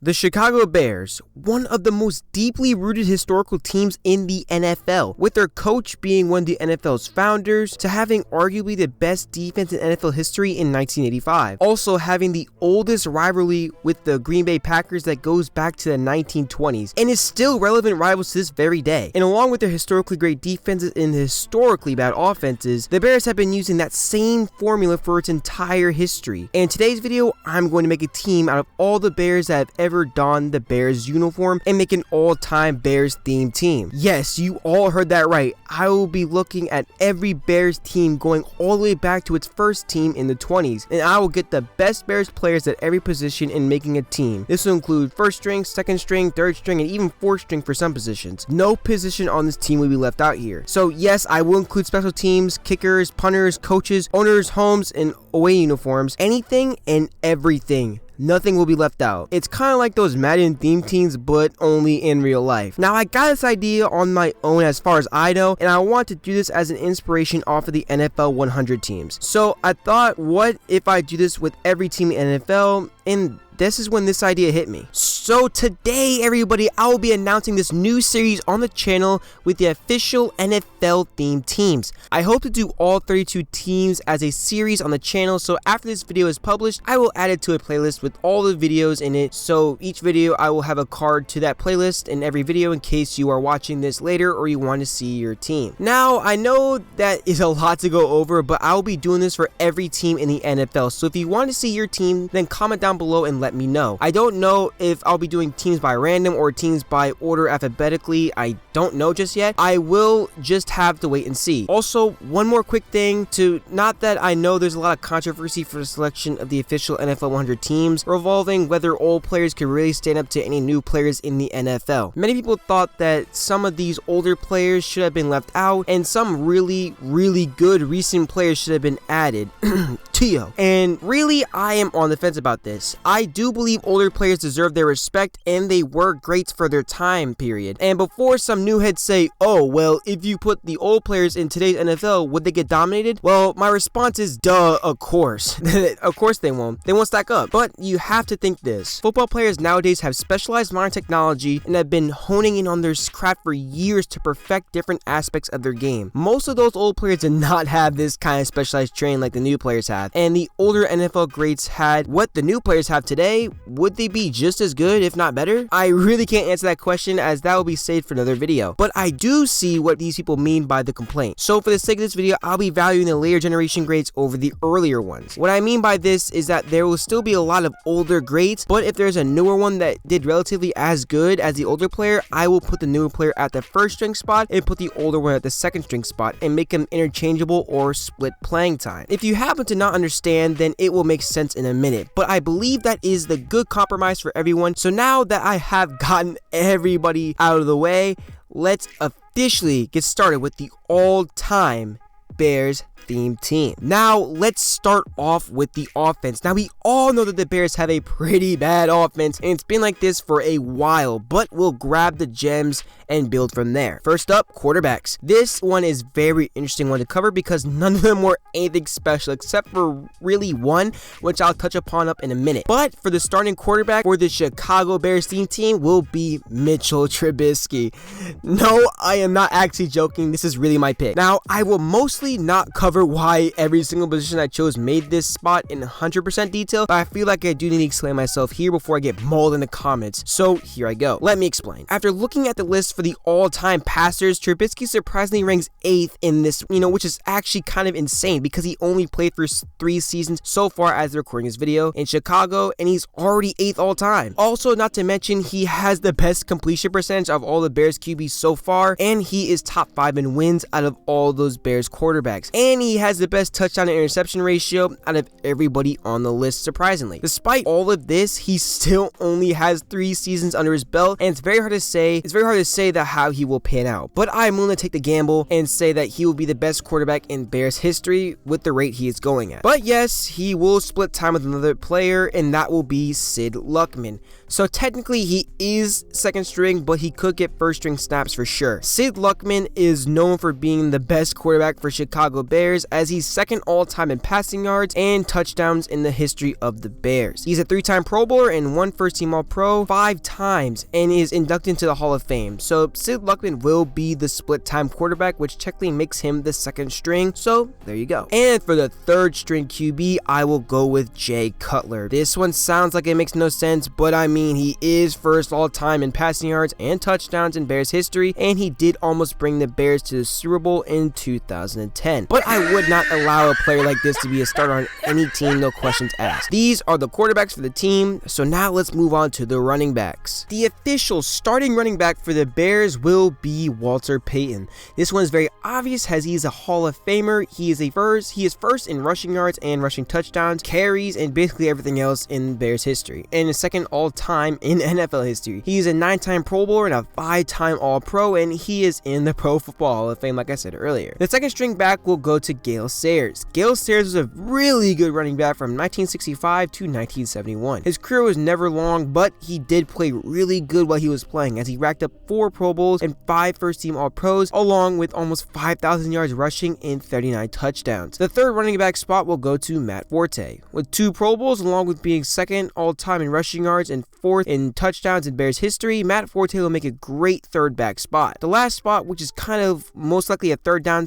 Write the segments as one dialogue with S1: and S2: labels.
S1: The Chicago Bears, one of the most deeply rooted historical teams in the NFL, with their coach being one of the NFL's founders, to having arguably the best defense in NFL history in 1985. Also having the oldest rivalry with the Green Bay Packers that goes back to the 1920s and is still relevant rivals to this very day. And along with their historically great defenses and historically bad offenses, the Bears have been using that same formula for its entire history. And in today's video, I'm going to make a team out of all the Bears that have ever donned the Bears uniform and make an all-time Bears themed team. Yes, you all heard that right. I will be looking at every Bears team going all the way back to its first team in the 20s, and I will get the best Bears players at every position in making a team. This will include first string, second string, third string, and even fourth string for some positions. No position on this team will be left out here. So yes, I will include special teams, kickers, punters, coaches, owners, homes, and away uniforms, anything and everything. Nothing will be left out. It's kind of like those Madden themed teams, but only in real life. Now, I got this idea on my own as far as I know, and I want to do this as an inspiration off of the NFL 100 teams. So I thought, what if I do this with every team in the NFL? And this is when this idea hit me. So today, everybody, I will be announcing this new series on the channel with the official NFL themed teams. I hope to do all 32 teams as a series on the channel, so after this video is published, I will add it to a playlist with all the videos in it. So each video, I will have a card to that playlist in every video in case you are watching this later or you want to see your team. Now, I know that is a lot to go over, but I will be doing this for every team in the NFL. So if you want to see your team, then comment down below and let me know. I don't know if I'll be doing teams by random or teams by order alphabetically. I don't know just yet. I will just have to wait and see. Also, one more quick thing to, not that I know there's a lot of controversy for the selection of the official NFL 100 teams revolving whether old players could really stand up to any new players in the NFL. Many people thought that some of these older players should have been left out and some really good recent players should have been added. Tio. And really, I am on the fence about this. I do believe older players deserve their respect and they were greats for their time period. And before some new heads say, oh, well, if you put the old players in today's NFL, would they get dominated? Well, my response is, duh, of course. Of course they won't. They won't stack up. But you have to think this. Football players nowadays have specialized modern technology and have been honing in on their craft for years to perfect different aspects of their game. Most of those old players did not have this kind of specialized training like the new players have. And the older NFL greats had what the new players have today. Would they be just as good, if not better? I really can't answer that question, as that will be saved for another video. But I do see what these people mean by the complaint. So for the sake of this video, I'll be valuing the later generation greats over the earlier ones. What I mean by this is that there will still be a lot of older greats, but if there's a newer one that did relatively as good as the older player, I will put the newer player at the first string spot and put the older one at the second string spot and make them interchangeable or split playing time. If you happen to not understand, then it will make sense in a minute, but I believe that is the good compromise for everyone. So now that I have gotten everybody out of the way, let's officially get started with the all-time Bears themed team. Now let's start off with the offense. Now we all know that the Bears have a pretty bad offense and it's been like this for a while, but we'll grab the gems and build from there. First up, quarterbacks. This one is very interesting one to cover because none of them were anything special except for really one, which I'll touch upon up in a minute. But for the starting quarterback for the Chicago Bears themed team will be Mitchell Trubisky. No, I am not actually joking. This is really my pick. Now I will mostly not cover why every single position I chose made this spot in 100% detail, but I feel like I do need to explain myself here before I get mauled in the comments. So here I go. Let me explain. After looking at the list for the all-time passers, Trubisky surprisingly ranks 8th in this, which is actually kind of insane because he only played for 3 seasons so far as they're recording this video in Chicago, and he's already 8th all time. Also, not to mention, he has the best completion percentage of all the Bears QBs so far, and he is top 5 in wins out of all those Bears quarterbacks. And he has the best touchdown to interception ratio out of everybody on the list, surprisingly. Despite all of this, he still only has 3 seasons under his belt, and it's very hard to say that how he will pan out. But I'm willing to take the gamble and say that he will be the best quarterback in Bears history with the rate he is going at. But yes, he will split time with another player, and that will be Sid Luckman. So technically he is second string, but he could get first string snaps for sure. Sid Luckman is known for being the best quarterback for Chicago Bears, as he's second all-time in passing yards and touchdowns in the history of the Bears. He's a 3-time Pro Bowler and 1 first-team All-Pro 5 times and is inducted into the Hall of Fame. So Sid Luckman will be the split-time quarterback, which technically makes him the second string. So there you go. And for the third string QB, I will go with Jay Cutler. This one sounds like it makes no sense, but I mean, he is first all-time in passing yards and touchdowns in Bears history, and he did almost bring the Bears to the Super Bowl in 2010. But I would not allow a player like this to be a starter on any team, no questions asked. These are the quarterbacks for the team, so now let's move on to the running backs. The official starting running back for the Bears will be Walter Payton. This one is very obvious as he's a Hall of Famer. He is first in rushing yards and rushing touchdowns, carries, and basically everything else in Bears history, and is second all-time in NFL history. He's a 9-time Pro Bowler and a 5-time All-Pro, and he is in the Pro Football Hall of Fame, like I said earlier. The second string back will go to Gale Sayers. Gale Sayers was a really good running back from 1965 to 1971. His career was never long, but he did play really good while he was playing, as he racked up 4 Pro Bowls and 5 first-team All-Pros, along with almost 5,000 yards rushing and 39 touchdowns. The third running back spot will go to Matt Forte. With 2 Pro Bowls, along with being second all-time in rushing yards and 4th in touchdowns in Bears history, Matt Forte will make a great third back spot. The last spot, which is kind of most likely a third down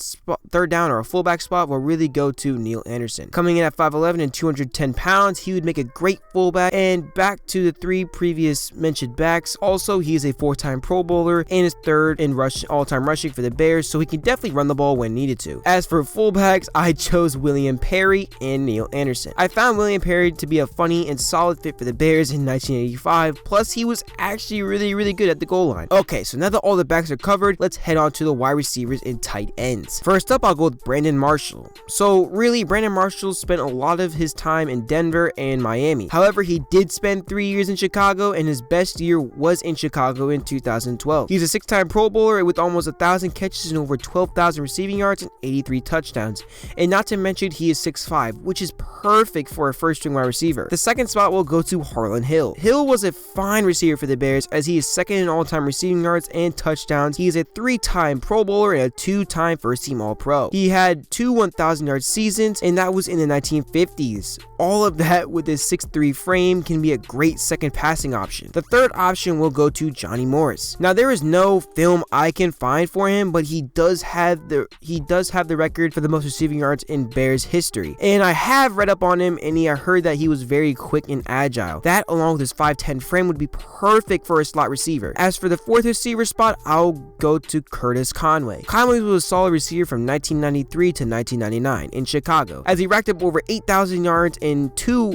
S1: or a fullback spot, will really go to Neil Anderson. Coming in at 5'11" and 210 pounds, he would make a great fullback. And back to the 3 previous mentioned backs, also he is a 4-time Pro Bowler and is third in all-time rushing for the Bears, so he can definitely run the ball when needed to. As for fullbacks, I chose William Perry and Neil Anderson. I found William Perry to be a funny and solid fit for the Bears in 1985, plus he was actually really good at the goal line. Okay, so now that all the backs are covered, let's head on to the wide receivers and tight ends. First up, I'll go with Brandon Marshall. So really, Brandon Marshall spent a lot of his time in Denver and Miami. However, he did spend 3 years in Chicago, and his best year was in Chicago in 2012. He's a 6-time Pro Bowler with almost 1,000 catches and over 12,000 receiving yards and 83 touchdowns. And not to mention, he is 6'5", which is perfect for a first-string wide receiver. The second spot will go to Harlan Hill. Hill was a fine receiver for the Bears, as he is second in all-time receiving yards and touchdowns. He is a 3-time Pro Bowler and a 2-time first-team All-Pro. He had 2 1,000-yard seasons, and that was in the 1950s. All of that with his 6'3" frame can be a great second passing option. The third option will go to Johnny Morris. Now, there is no film I can find for him, but he does have the record for the most receiving yards in Bears history. And I have read up on him, and I heard that he was very quick and agile. That, along with his 5'10" frame, would be perfect for a slot receiver. As for the fourth receiver spot, I'll go to Curtis Conway. Conway was a solid receiver from 1993 to 1999 in Chicago. As he racked up over 8,000 yards and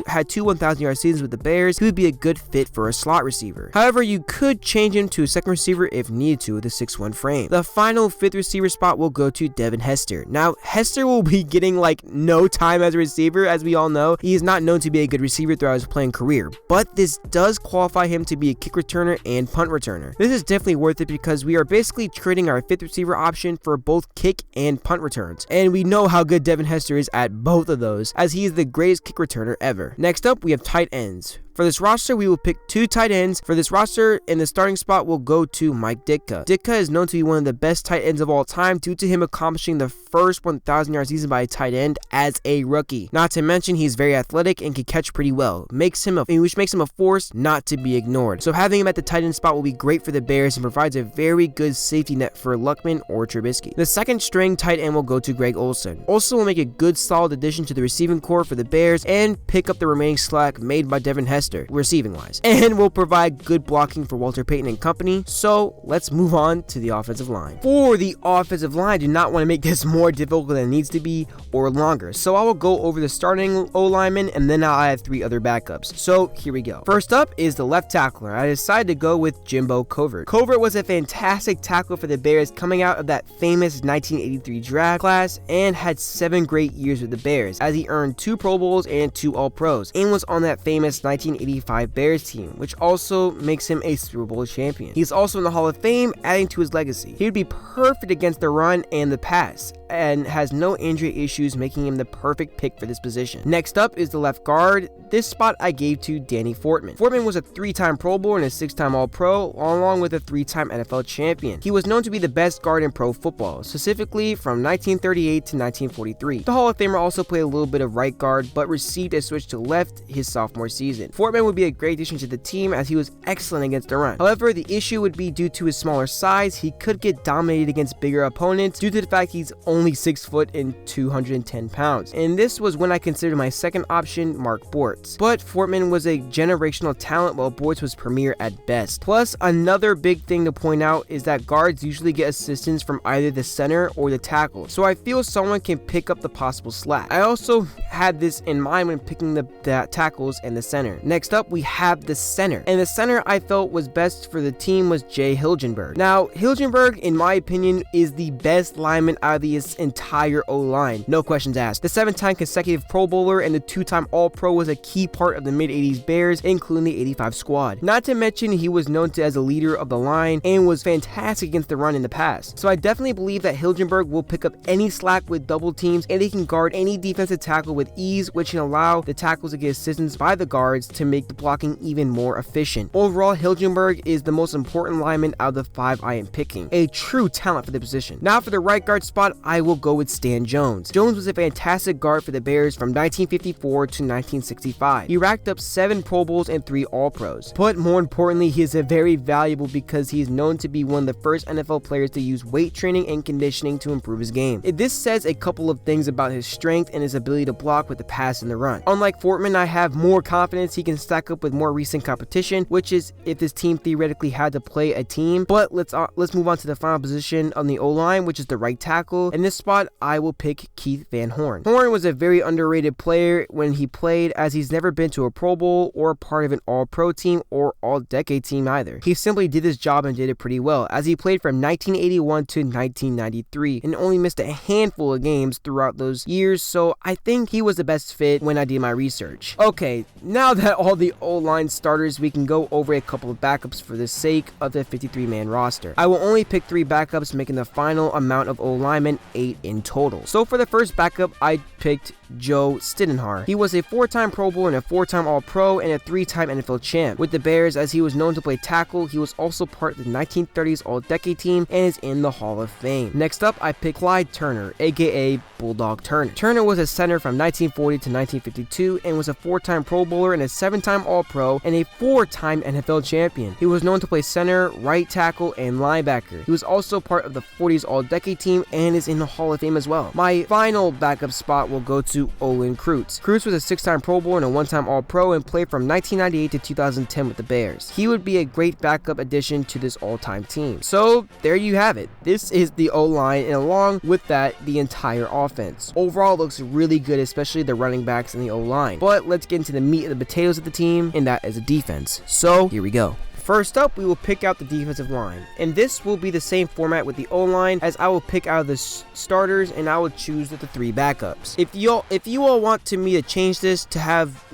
S1: had two 1,000-yard seasons with the Bears, he would be a good fit for a slot receiver. However, you could change him to a second receiver if needed to with a 6'1" frame. The final 5th receiver spot will go to Devin Hester. Now, Hester will be getting like no time as a receiver. As we all know, he is not known to be a good receiver throughout his playing career, but this does qualify him to be a kick returner and punt returner. This is definitely worth it because we are basically trading our 5th receiver option for both kick and punt returns, and we know how good Devin Hester is at both of those, as he is the greatest kick returner ever. Next up, we have tight ends. For this roster, we will pick 2 tight ends. For this roster, in the starting spot will go to Mike Ditka. Ditka is known to be one of the best tight ends of all time due to him accomplishing the first 1,000-yard season by a tight end as a rookie. Not to mention, he's very athletic and can catch pretty well, which makes him a force not to be ignored. So having him at the tight end spot will be great for the Bears and provides a very good safety net for Luckman or Trubisky. The second string tight end will go to Greg Olsen. Olsen will make a good solid addition to the receiving core for the Bears and pick up the remaining slack made by Devin Hester receiving wise, and will provide good blocking for Walter Payton and company. So let's move on to the offensive line. For the offensive line, I do not want to make this more difficult than it needs to be or longer, so I will go over the starting O-lineman and then I'll add 3 other backups. So here we go. First up is the left tackler. I decided to go with Jimbo Covert. Covert was a fantastic tackle for the Bears coming out of that famous 1983 draft class and had 7 great years with the Bears, as he earned 2 Pro Bowls and 2 All-Pros, and was on that famous 19 1985 Bears team, which also makes him a Super Bowl champion. He's also in the Hall of Fame, adding to his legacy. He would be perfect against the run and the pass, and has no injury issues, making him the perfect pick for this position. Next up is the left guard. This spot I gave to Danny Fortman. Fortman was a 3-time Pro Bowl and a 6-time All-Pro, along with a 3-time NFL champion. He was known to be the best guard in pro football, specifically from 1938 to 1943. The Hall of Famer also played a little bit of right guard, but received a switch to left his sophomore season. Fortman would be a great addition to the team as he was excellent against the run. However, the issue would be due to his smaller size. He could get dominated against bigger opponents due to the fact he's only 6 foot and 210 pounds. And this was when I considered my second option, Mark Bortz. But Fortman was a generational talent while Bortz was premier at best. Plus, another big thing to point out is that guards usually get assistance from either the center or the tackle, so I feel someone can pick up the possible slack. I also had this in mind when picking the tackles and the center. Next up, we have the center, and the center I felt was best for the team was Jay Hilgenberg. Now, Hilgenberg, in my opinion, is the best lineman out of this entire O-line, no questions asked. The 7-time consecutive Pro Bowler and the 2-time All-Pro was a key part of the mid-80s Bears, including the 85 squad. Not to mention, he was known as a leader of the line and was fantastic against the run in the past. So I definitely believe that Hilgenberg will pick up any slack with double teams, and he can guard any defensive tackle with ease, which can allow the tackles to get assistance by the guards to make the blocking even more efficient. Overall, Hilgenberg is the most important lineman out of the 5 I am picking, a true talent for the position. Now for the right guard spot, I will go with Stan Jones. Jones was a fantastic guard for the Bears from 1954 to 1965. He racked up 7 Pro Bowls and 3 All-Pros. But more importantly, he is very valuable because he is known to be one of the first NFL players to use weight training and conditioning to improve his game. This says a couple of things about his strength and his ability to block with the pass and the run. Unlike Fortman, I have more confidence he can stack up with more recent competition, which is if this team theoretically had to play a team. But let's move on to the final position on the O-line, which is the right tackle. In this spot, I will pick Keith Van Horn. Horn was a very underrated player when he played, as he's never been to a Pro Bowl or part of an All-Pro team or All-Decade team either. He simply did his job and did it pretty well, as he played from 1981 to 1993 and only missed a handful of games throughout those years, so I think he was the best fit when I did my research. Okay, now that all the O-line starters, we can go over a couple of backups for the sake of the 53-man roster. I will only pick 3 backups, making the final amount of O-linemen 8 in total. So for the first backup, I picked Joe Stidenhar. He was a 4-time Pro Bowl and a 4-time All-Pro and a 3-time NFL champ. With the Bears, as he was known to play tackle, he was also part of the 1930s All-Decade team and is in the Hall of Fame. Next up, I picked Clyde Turner, aka Bulldog Turner. Turner was a center from 1940 to 1952 and was a 4-time Pro Bowler and a 7-time All-Pro and a 4-time NFL champion. He was known to play center, right tackle, and linebacker. He was also part of the 40s All-Decade team and is in the Hall of Fame as well. My final backup spot will go to Olin Kreutz. Kreutz was a 6-time Pro Bowler and a 1-time All-Pro and played from 1998 to 2010 with the Bears. He would be a great backup addition to this all-time team. So there you have it. This is the O-line, and along with that, the entire offense. Overall, it looks really good, especially the running backs and the O-line. But let's get into the meat of the potatoes of the team, and that is the defense. So here we go. First up, we will pick out the defensive line, and this will be the same format with the O-line, as I will pick out of the starters and I will choose the 3 backups. If you all want me to change this to have,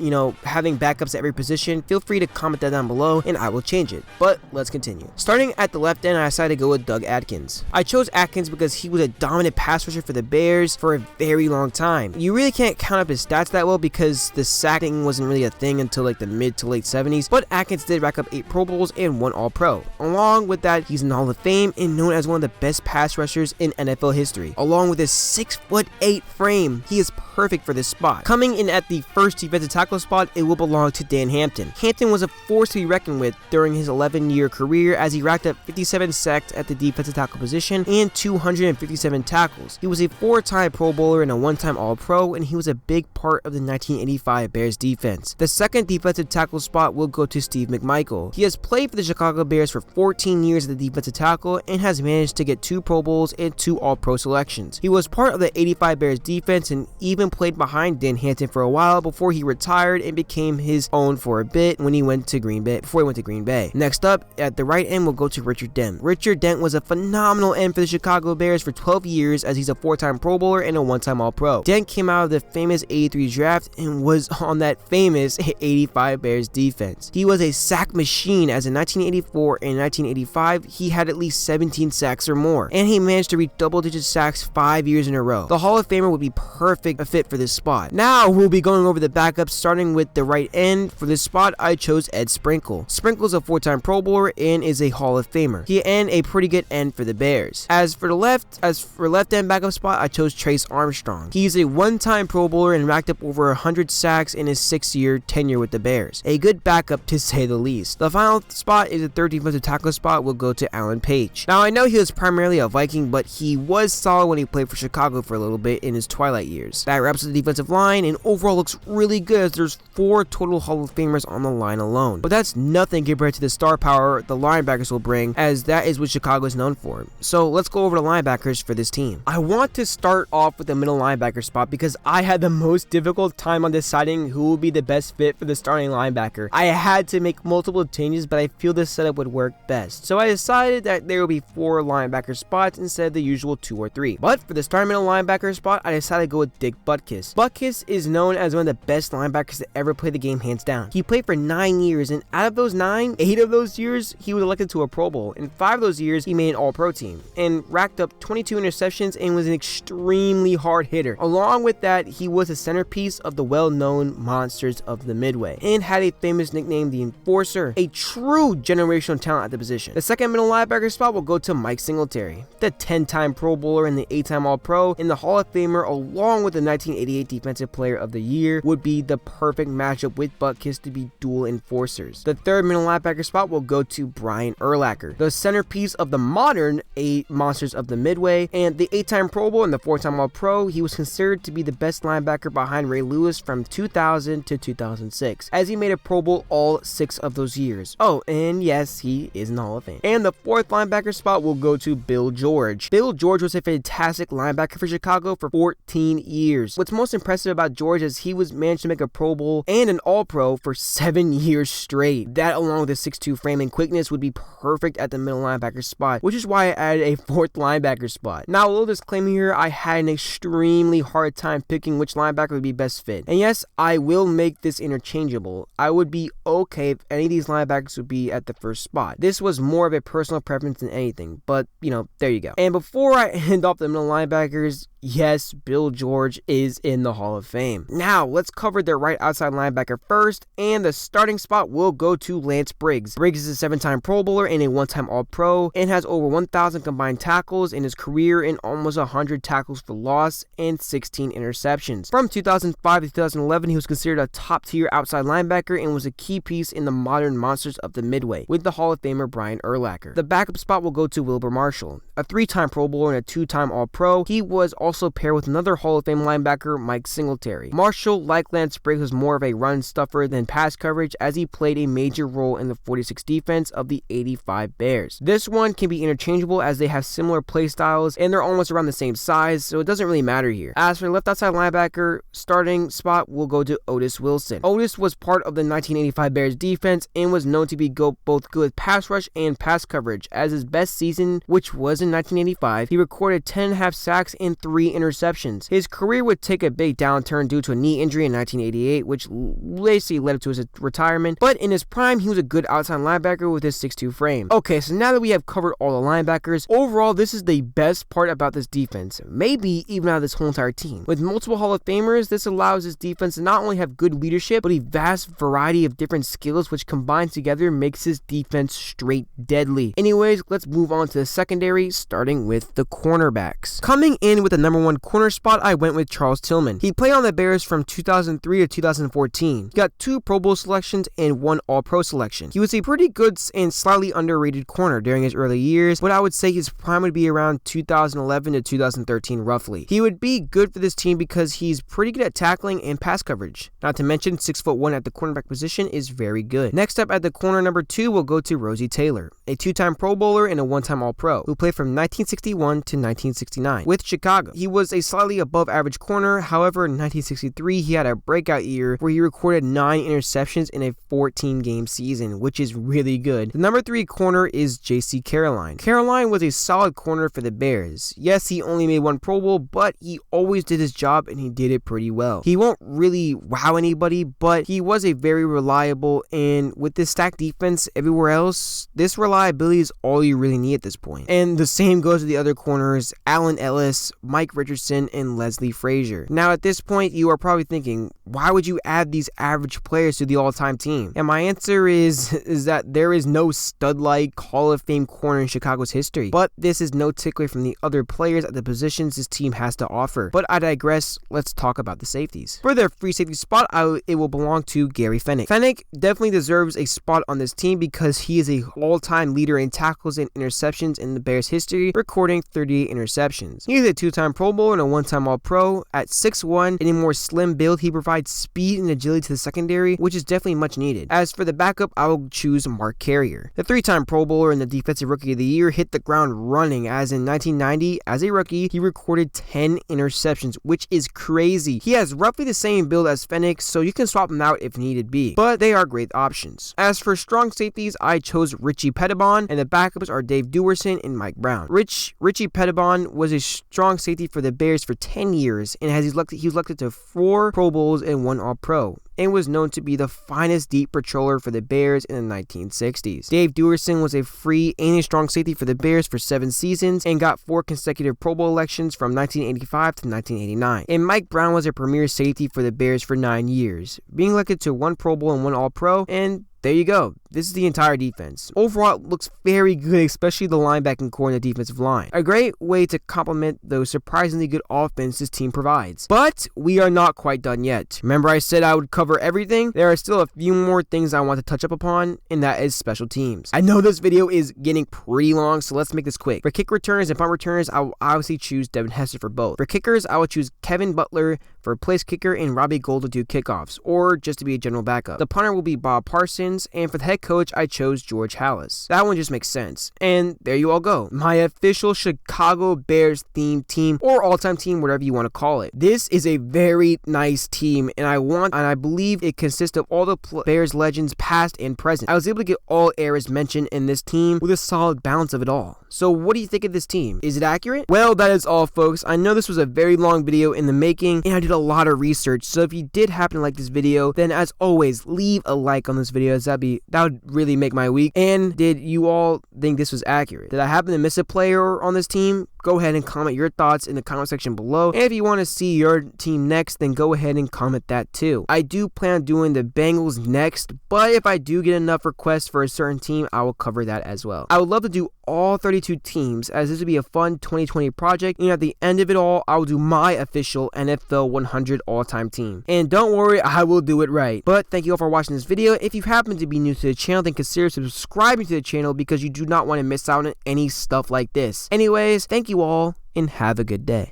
S1: having backups at every position, feel free to comment that down below and I will change it. But let's continue. Starting at the left end, I decided to go with Doug Atkins. I chose Atkins because he was a dominant pass rusher for the Bears for a very long time. You really can't count up his stats that well because the sacking wasn't really a thing until like the mid to late 70s, but Atkins did rack up 8 Pro Bowls and 1 All-Pro. Along with that, he's in the Hall of Fame and known as one of the best pass rushers in NFL history. Along with his 6'8" frame, he is perfect for this spot. Coming in at the first defensive tackle spot, it will belong to Dan Hampton. Hampton was a force to be reckoned with during his 11-year career, as he racked up 57 sacks at the defensive tackle position and 257 tackles. He was a 4-time Pro Bowler and a 1-time All-Pro, and he was a big part of the 1985 Bears defense. The second defensive tackle spot will go to Steve McMichael. He has played for the Chicago Bears for 14 years at the defensive tackle and has managed to get 2 Pro Bowls and 2 All-Pro selections. He was part of the '85 Bears defense and even played behind Dan Hampton for a while before he retired and became his own for a bit when he went to Green Bay. Next up, at the right end, we'll go to Richard Dent. Richard Dent was a phenomenal end for the Chicago Bears for 12 years as he's a 4-time Pro Bowler and a 1-time All-Pro. Dent came out of the famous '83 draft and was on that famous '85 Bears defense. He was a sack machine as in 1984 and 1985 he had at least 17 sacks or more, and he managed to reach double-digit sacks 5 years in a row. The Hall of Famer would be perfect a fit for this spot. Now we'll be going over the backups, starting with the right end. For this spot, I chose Ed Sprinkle. Sprinkle's a 4-time Pro Bowler and is a Hall of Famer. He and a pretty good end for the Bears. As for left end backup spot, I chose Trace Armstrong. He's a 1-time Pro Bowler and racked up over 100 sacks in his 6-year tenure with the Bears. A good backup to say the least. The final spot is the 3rd defensive tackle spot. Will go to Alan Page. Now I know he was primarily a Viking, but he was solid when he played for Chicago for a little bit in his twilight years. That wraps up the defensive line and overall looks really good as there's 4 total Hall of Famers on the line alone. But that's nothing compared to the star power the linebackers will bring, as that is what Chicago is known for. So let's go over the linebackers for this team. I want to start off with the middle linebacker spot because I had the most difficult time on deciding who would be the best fit for the starting linebacker. I had to make multiple changes, but I feel this setup would work best. So I decided that there will be 4 linebacker spots instead of the usual 2 or 3. But for the starting middle linebacker spot, I decided to go with Dick Butkus. Butkus is known as one of the best linebackers to ever play the game, hands down. He played for 9 years, and out of those 9, 8 of those years, he was elected to a Pro Bowl. In 5 of those years, he made an All-Pro team and racked up 22 interceptions and was an extremely hard hitter. Along with that, he was a centerpiece of the well-known Monsters of the Midway and had a famous nickname, the Enforcer, a true generational talent at the position. The second middle linebacker spot will go to Mike Singletary, the 10-time Pro Bowler and the 8-time All-Pro and the Hall of Famer, along with the 1988 Defensive Player of the Year, would be the perfect matchup with Butkus to be dual enforcers. The third middle linebacker spot will go to Brian Urlacher, the centerpiece of the modern Monsters of the Midway and the 8-time Pro Bowl and the 4-time All-Pro. He was considered to be the best linebacker behind Ray Lewis from 2000 to 2006, as he made a Pro Bowl all 6 of those years. Oh, and yes, he is in the Hall of Fame. And the 4th linebacker spot will go to Bill George. Bill George was a fantastic linebacker for Chicago for 14 years. What's most impressive about George is he was managed to make a Pro Bowl and an All-Pro for 7 years straight. That, along with his 6'2" frame and quickness, would be perfect at the middle linebacker spot, which is why I added a 4th linebacker spot. Now, a little disclaimer here, I had an extremely hard time picking which linebacker would be best fit. And yes, I will make this interchangeable. I would be okay if any of these linebackers would be at the first spot. This was more of a personal preference than anything, but, you know, there you go. And before I end off the middle linebackers, yes, Bill George is in the Hall of Fame. Now, let's cover their right outside linebacker first, and the starting spot will go to Lance Briggs. Briggs is a 7-time Pro Bowler and a 1-time All-Pro, and has over 1,000 combined tackles in his career and almost 100 tackles for loss and 16 interceptions. From 2005 to 2011, he was considered a top-tier outside linebacker and was a key piece in the modern Monsters of the Midway, with the Hall of Famer Brian Urlacher. The backup spot will go to Wilbur Marshall, a 3-time Pro Bowler and a 2-time All-Pro. He was also paired with another Hall of Fame linebacker, Mike Singletary. Marshall, like Lance Briggs, was more of a run stuffer than pass coverage, as he played a major role in the 46 defense of the '85 Bears. This one can be interchangeable as they have similar play styles and they're almost around the same size, so it doesn't really matter here. As for the left outside linebacker starting spot, will go to Otis Wilson. Otis was part of the 1985 Bears defense and was known to be both good with pass rush and pass coverage. As his best season, which was in 1985, he recorded 10.5 sacks and 3 interceptions. His career would take a big downturn due to a knee injury in 1988, which basically led to his retirement, but in his prime, he was a good outside linebacker with his 6'2" frame. Okay, so now that we have covered all the linebackers, overall, this is the best part about this defense, maybe even out of this whole entire team. With multiple Hall of Famers, this allows this defense to not only have good leadership, but a vast variety of different skills, which combined together makes his defense straight deadly. Anyways, let's move on to the secondary, starting with the cornerbacks. Coming in with the number 1 corner spot, I went with Charles Tillman. He played on the Bears from 2003 to 2014. He got 2 Pro Bowl selections and 1 All-Pro selection. He was a pretty good and slightly underrated corner during his early years, but I would say his prime would be around 2011 to 2013 roughly. He would be good for this team because he's pretty good at tackling and pass coverage. Not to mention 6'1" at the cornerback position is very good. Next up at the corner corner number 2 will go to Rosie Taylor, a 2-time Pro Bowler and a 1-time All-Pro, who played from 1961 to 1969 with Chicago. He was a slightly above average corner. However, in 1963, he had a breakout year where he recorded 9 interceptions in a 14-game season, which is really good. The number 3 corner is J.C. Caroline. Caroline was a solid corner for the Bears. Yes, he only made 1 Pro Bowl, but he always did his job and he did it pretty well. He won't really wow anybody, but he was a very reliable, and with this stacked defense everywhere else, this reliability is all you really need at this point. And the same goes to the other corners, Allen Ellis, Mike Richardson, and Leslie Frazier. Now at this point, you are probably thinking, why would you add these average players to the all-time team? And my answer is that there is no stud-like Hall of Fame corner in Chicago's history. But this is no take away from the other players at the positions this team has to offer. But I digress, let's talk about the safeties. For their free safety spot, it will belong to Gary Fenwick. Fenwick definitely deserves a spot on this team because he is a all-time leader in tackles and interceptions in the Bears' history, recording 38 interceptions. He is a 2-time Pro Bowler and a 1-time All-Pro. At 6'1", and a more slim build, he provides speed and agility to the secondary, which is definitely much needed. As for the backup, I will choose Mark Carrier. The 3-time Pro Bowler and the Defensive Rookie of the Year hit the ground running, as in 1990, as a rookie, he recorded 10 interceptions, which is crazy. He has roughly the same build as Fenwick, so you can swap him out if needed be, but they are great options. As for strong safeties, I chose Richie Pettibon, and the backups are Dave Duerson and Mike Brown. Richie Pettibon was a strong safety for the Bears for 10 years, and he was elected to 4 Pro Bowls and 1 All-Pro, and was known to be the finest deep patroller for the Bears in the 1960s. Dave Duerson was a free and a strong safety for the Bears for 7 seasons and got 4 consecutive Pro Bowl elections from 1985 to 1989. And Mike Brown was a premier safety for the Bears for 9 years, being elected to 1 Pro Bowl and 1 All-Pro, and there you go. This is the entire defense. Overall, it looks very good, especially the linebacking core and the defensive line. A great way to complement the surprisingly good offense this team provides. But we are not quite done yet. Remember I said I would cover everything? There are still a few more things I want to touch up upon, and that is special teams. I know this video is getting pretty long, so let's make this quick. For kick returners and punt returners, I will obviously choose Devin Hester for both. For kickers, I will choose Kevin Butler for place kicker and Robbie Gould to do kickoffs, or just to be a general backup. The punter will be Bob Parsons, and for the head coach, I chose George Halas. That one just makes sense. And there you all go. My official Chicago Bears themed team, or all-time team, whatever you want to call it. This is a very nice team, and I believe it consists of all the Bears legends past and present. I was able to get all eras mentioned in this team with a solid balance of it all. So what do you think of this team? Is it accurate? Well, that is all, folks. I know this was a very long video in the making, and I did a lot of research, so if you did happen to like this video, then as always, leave a like on this video, as that would really make my week. And did you all think this was accurate? Did I happen to miss a player on this team? Go ahead and comment your thoughts in the comment section below. And if you want to see your team next, then go ahead and comment that too. I do plan on doing the Bengals next, but if I do get enough requests for a certain team, I will cover that as well. I would love to do all 32 teams, as this would be a fun 2020 project, and at the end of it all, I will do my official NFL 100 all-time team. And don't worry, I will do it right. But thank you all for watching this video. If you happen to be new to the channel, then consider subscribing to the channel, because you do not want to miss out on any stuff like this. Anyways, thank you all, and have a good day.